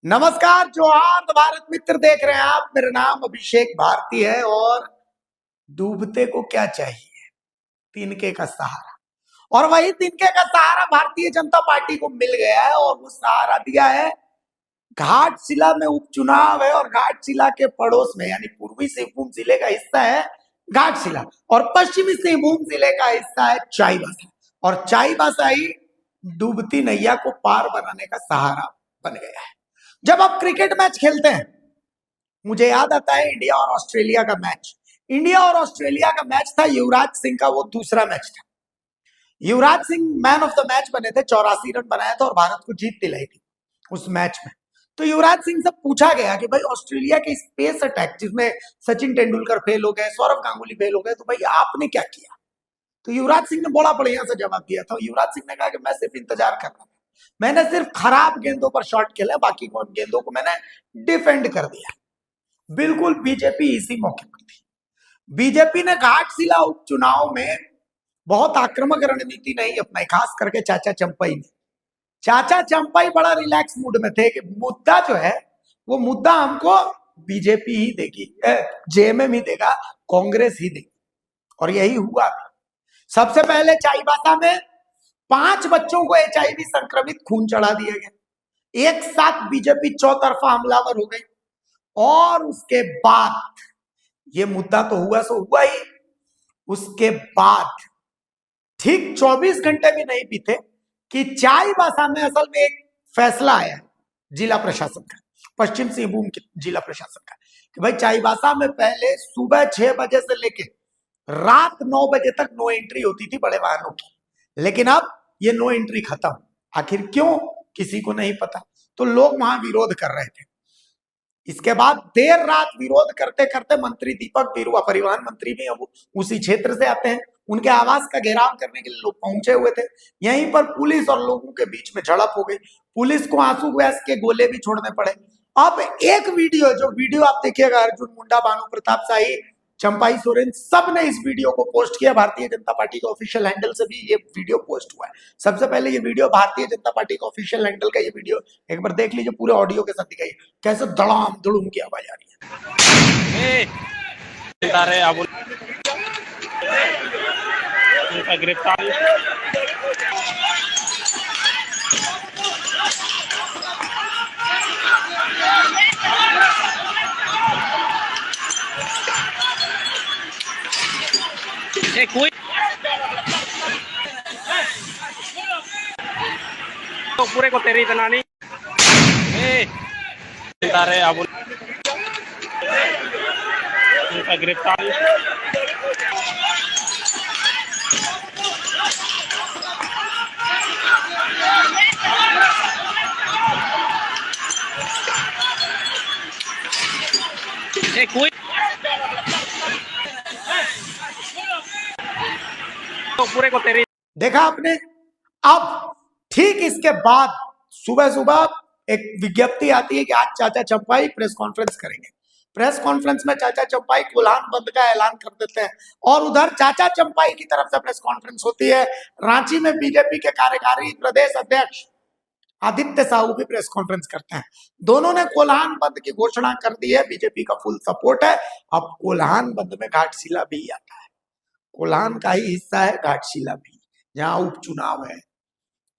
नमस्कार जोहार भारत मित्र देख रहे हैं आप। मेरा नाम अभिषेक भारती है और डूबते को क्या चाहिए? तिनके का सहारा। और वही तिनके का सहारा भारतीय जनता पार्टी को मिल गया है और वो सहारा दिया है। घाटशिला में उपचुनाव है और घाटशिला के पड़ोस में यानी पूर्वी सिंहभूम जिले का हिस्सा है घाटशिला और पश्चिमी सिंहभूम जिले का हिस्सा है चाईबासा। और चाईबासा ही डूबती नैया को पार बनाने का सहारा बन गया है। जब आप क्रिकेट मैच खेलते हैं, मुझे याद आता है इंडिया और ऑस्ट्रेलिया का मैच। इंडिया और ऑस्ट्रेलिया का मैच था, युवराज सिंह का वो दूसरा मैच था। Yuvraj Singh man of the match बने थे, 84 रन बनाया था और भारत को जीत दिलाई थी उस मैच में। तो युवराज सिंह से पूछा गया कि भाई ऑस्ट्रेलिया के स्पेस अटैक जिसमें सचिन तेंदुलकर फेल हो गए, सौरव गांगुली फेल हो गए, तो भाई आपने क्या किया? तो युवराज सिंह ने बड़ा बढ़िया से जवाब दिया था। युवराज सिंह ने कहा कि मैं सिर्फ इंतजार कर रहा था, मैंने सिर्फ खराब गेंदों पर शॉट खेले, बाकी गेंदों को मैंने डिफेंड कर दिया। बिल्कुल बीजेपी इसी मौके पर थी। बीजेपी ने घाटशिला उपचुनाव में बहुत आक्रामक रणनीति नहीं अपनाई, खास करके चाचा चंपाई ने। चाचा चंपाई बड़ा रिलैक्स मूड में थे कि मुद्दा जो है वो मुद्दा हमको बीजेपी ही देगी, जेएमएम ही देगा, कांग्रेस ही देगी। और यही हुआ। सबसे पहले चाईबासा में 5 बच्चों को एचआईवी संक्रमित खून चढ़ा दिया गया। एक साथ बीजेपी चौतरफा हमलावर हो गई। और उसके बाद ये मुद्दा तो हुआ सो हुआ ही। उसके बाद ठीक 24 घंटे भी नहीं बीते कि चाईबासा में असल में एक फैसला आया जिला प्रशासन का, पश्चिम सिंहभूम के जिला प्रशासन का, कि भाई चाईबासा में पहले सुबह 6 बजे से लेके रात 9 बजे तक नो एंट्री होती थी बड़े वाहनों की, लेकिन अब ये नो एंट्री खत्म। आखिर क्यों, किसी को नहीं पता। तो लोग वहां विरोध कर रहे थे। इसके बाद देर रात विरोध करते करते मंत्री दीपक बिरुवा, परिवहन मंत्री भी अब उसी क्षेत्र से आते हैं, उनके आवास का घेराव करने के लिए लोग पहुंचे हुए थे। यहीं पर पुलिस और लोगों के बीच में झड़प हो गई। पुलिस को आंसू गैस के गोले भी छोड़ने पड़े। अब एक वीडियो, जो वीडियो आप देखिएगा, अर्जुन मुंडा, भानु प्रताप शाही, चंपाई सोरेन, सब ने इस वीडियो को पोस्ट किया। भारतीय जनता पार्टी के ऑफिशियल हैंडल से भी ये वीडियो पोस्ट हुआ है। सबसे पहले ये वीडियो भारतीय जनता पार्टी के ऑफिशियल हैंडल का, ये वीडियो एक बार देख लीजिए, पूरे ऑडियो के साथ दिखाइए कैसे धड़ाम धड़ूम की आवाज आ रही है। गिरफ्तारी कोई तो पूरे को तेरी इतना नहीं गिरफ्तारी कोई तो पूरे को तेरी। देखा आपने। अब ठीक इसके बाद सुबह सुबह एक विज्ञप्ति आती है कि आज चाचा चंपाई प्रेस कॉन्फ्रेंस करेंगे। प्रेस कॉन्फ्रेंस में चाचा चंपाई कोल्हान बंद का ऐलान कर देते हैं और उधर चाचा चंपाई की तरफ से प्रेस कॉन्फ्रेंस होती है। रांची में बीजेपी के कार्यकारी प्रदेश अध्यक्ष आदित्य साहू भी प्रेस कॉन्फ्रेंस करते हैं। दोनों ने कोल्हान बंद की घोषणा कर दी है, बीजेपी का फुल सपोर्ट है। अब कोल्हान बंद में घाटशिला भी आता है, कोल्हान का ही हिस्सा है घाटशिला भी, जहां उपचुनाव है।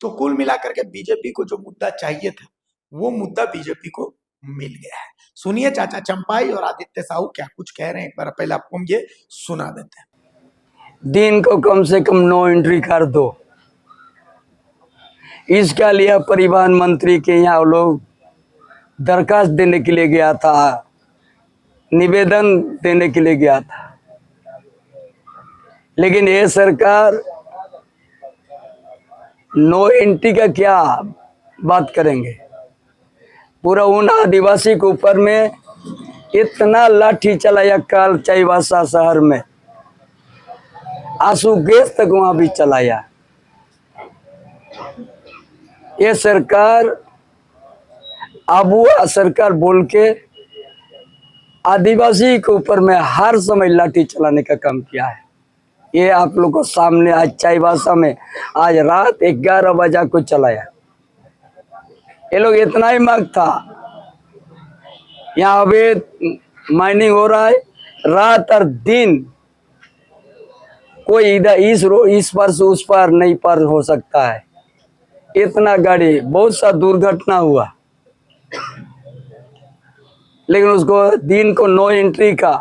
तो कुल मिलाकर के बीजेपी को जो मुद्दा चाहिए था वो मुद्दा बीजेपी को मिल गया है। सुनिए चाचा चंपाई और आदित्य साहू क्या कुछ कह रहे हैं, एक बार पहले आपको हम ये सुना देते हैं। दिन को कम से कम नो एंट्री कर दो, इसके लिए परिवहन मंत्री के यहाँ लोग दरखास्त देने के लिए गया था, निवेदन देने के लिए गया था, लेकिन ये सरकार नो एंट्री का क्या बात करेंगे। पूरा उन आदिवासी के ऊपर में इतना लाठी चलाया कल चाईबासा शहर में, आंसू गैस तक वहां भी चलाया। ये सरकार आबुआ सरकार बोल के आदिवासी के ऊपर में हर समय लाठी चलाने का काम किया है। ये आप लोग को सामने आज चाईबासा में आज रात 11 बजे को चलाया। ये लोग इतना ही मांग था यहाँ अवैध माइनिंग हो रहा है, रात और दिन कोई इधर इस पार से उस पार नहीं पार हो सकता है। इतना गाड़ी, बहुत सा दुर्घटना हुआ, लेकिन उसको दिन को नो एंट्री का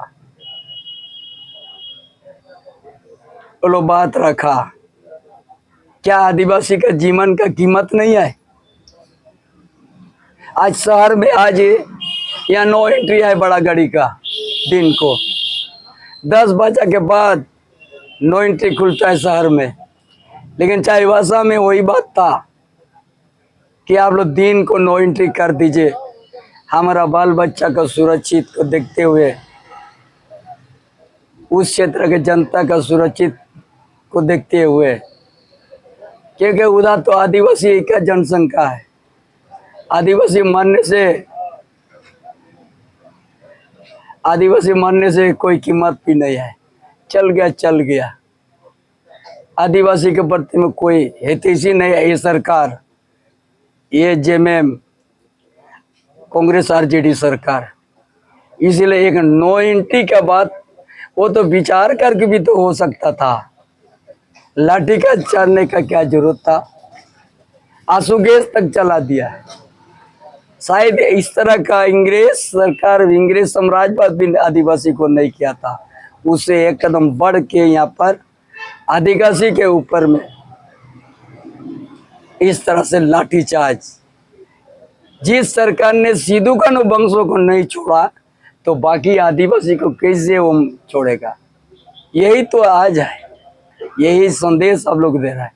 वो लोग बात रखा। क्या आदिवासी का जीवन का कीमत नहीं है? आज शहर में आज यहाँ नो एंट्री है बड़ा गाड़ी का, दिन को 10 बजे के बाद नो एंट्री खुलता है शहर में। लेकिन चाईबासा में वही बात था कि आप लोग दिन को नो एंट्री कर दीजिए, हमारा बाल बच्चा का सुरक्षित को देखते हुए, उस क्षेत्र के जनता का सुरक्षित को देखते हुए, क्योंकि उधर तो आदिवासी का जनसंख्या है। आदिवासी मरने से कोई कीमत भी नहीं है। चल गया। आदिवासी के प्रति में कोई हितैषी नहीं है ये सरकार, ये जेएमएम कांग्रेस आरजेडी सरकार। इसलिए एक नो एंट्री का बात वो तो विचार करके भी तो हो सकता था, लाठी का चढ़ने का क्या जरूरत था? आंसू गैस तक चला दिया। शायद इस तरह का अंग्रेज साम्राज्यवाद भी आदिवासी को नहीं किया था। उसे एक कदम बढ़ के यहाँ पर आदिवासी के ऊपर में इस तरह से लाठीचार्ज। जिस सरकार ने सिद्धू कान्हू वंशों को नहीं छोड़ा तो बाकी आदिवासी को कैसे वो छोड़ेगा? यही तो आज है, यही संदेश आप लोग दे रहा है।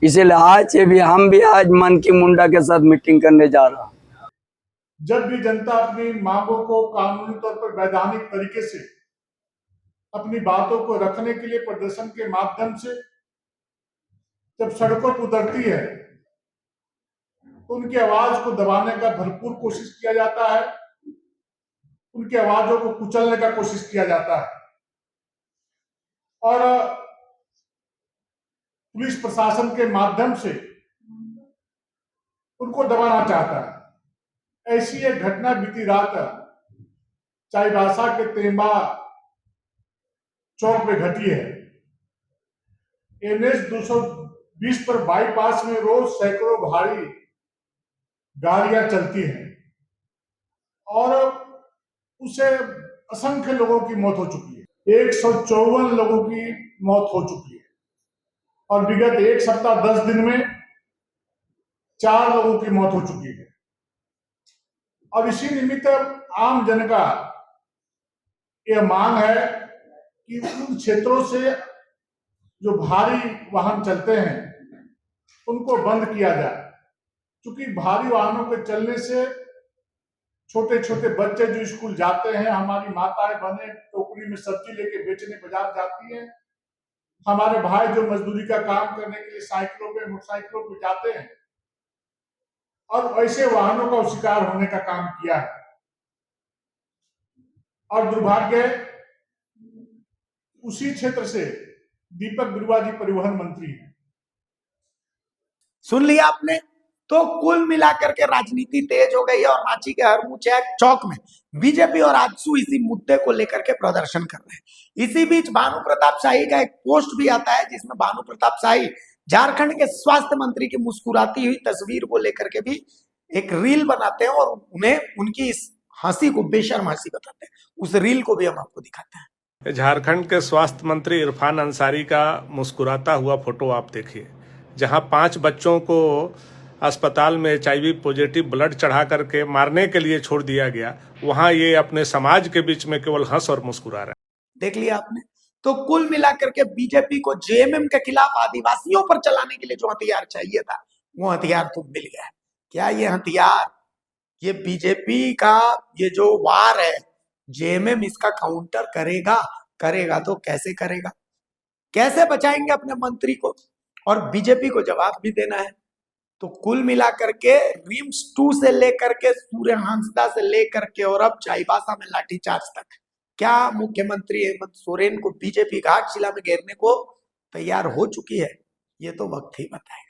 इसलिए आज हम भी आज मन की मुंडा के साथ मीटिंग करने जा रहा हूँ। जब भी जनता अपनी मांगों को कानूनी तौर पर वैधानिक तरीके से अपनी बातों को रखने के लिए प्रदर्शन के माध्यम से जब सड़कों पर उतरती है तो उनकी आवाज को दबाने का भरपूर कोशिश किया जाता है, उनकी आवाजों को कुचलने का कोशिश किया जाता है और पुलिस प्रशासन के माध्यम से उनको दबाना चाहता है। ऐसी एक घटना बीती रात चाईबासा के तेंबा चौक में घटी है। NH 220 पर बाईपास में रोज सैकड़ों भारी गाड़ियां चलती हैं और उसे असंख्य लोगों की मौत हो चुकी है। 154 लोगों की मौत हो चुकी है और विगत एक सप्ताह 10 दिन में 4 लोगों की मौत हो चुकी है। और इसी निमित्त आम जन का यह मांग है कि उन क्षेत्रों से जो भारी वाहन चलते हैं उनको बंद किया जाए, क्योंकि भारी वाहनों के चलने से छोटे छोटे बच्चे जो स्कूल जाते हैं, हमारी माताएं बहनें टोकरी में सब्जी लेके बेचने बाजार जाती हैं, हमारे भाई जो मजदूरी का काम करने के लिए साइकिलों पे मोटरसाइकिलों पे जाते हैं और ऐसे वाहनों का शिकार होने का काम किया है। और दुर्भाग्य उसी क्षेत्र से दीपक बिरुवा जी परिवहन मंत्री हैं। सुन लिया आपने? तो कुल मिलाकर के राजनीति तेज हो गई है और रांची के हरमुचैक चौक में बीजेपी और आजसू इसी मुद्दे को लेकर के प्रदर्शन कर रहे हैं। इसी बीच भानु प्रताप शाही का एक पोस्ट भी आता है जिसमें भानु प्रताप शाही झारखंड के स्वास्थ्य मंत्री की मुस्कुराती हुई तस्वीर को लेकर के भी एक रील बनाते हैं और उन्हें उनकी इस हंसी को बेशर्म हंसी बताते हैं। उस रील को भी हम आपको दिखाते हैं। झारखंड के स्वास्थ्य मंत्री इरफान अंसारी का मुस्कुराता हुआ फोटो आप देखिए, जहां 5 बच्चों को अस्पताल में HIV पॉजिटिव ब्लड चढ़ा करके मारने के लिए छोड़ दिया गया, वहां ये अपने समाज के बीच में केवल हंस और मुस्कुरा रहे हैं। देख लिया आपने? तो कुल मिलाकर के बीजेपी को जेएमएम के खिलाफ आदिवासियों पर चलाने के लिए जो हथियार चाहिए था वो हथियार तो मिल गया। क्या ये हथियार, ये बीजेपी का ये जो वार है, जेएमएम इसका काउंटर करेगा तो कैसे करेगा? कैसे बचाएंगे अपने मंत्री को? और बीजेपी को जवाब भी देना है। तो कुल मिलाकर के रिम्स 2 से लेकर के सूर्य हांसदा से लेकर के और अब चाईबासा में लाठीचार्ज तक, क्या मुख्यमंत्री हेमंत सोरेन को बीजेपी घाटशिला में घेरने को तैयार हो चुकी है? ये तो वक्त ही बताएगा।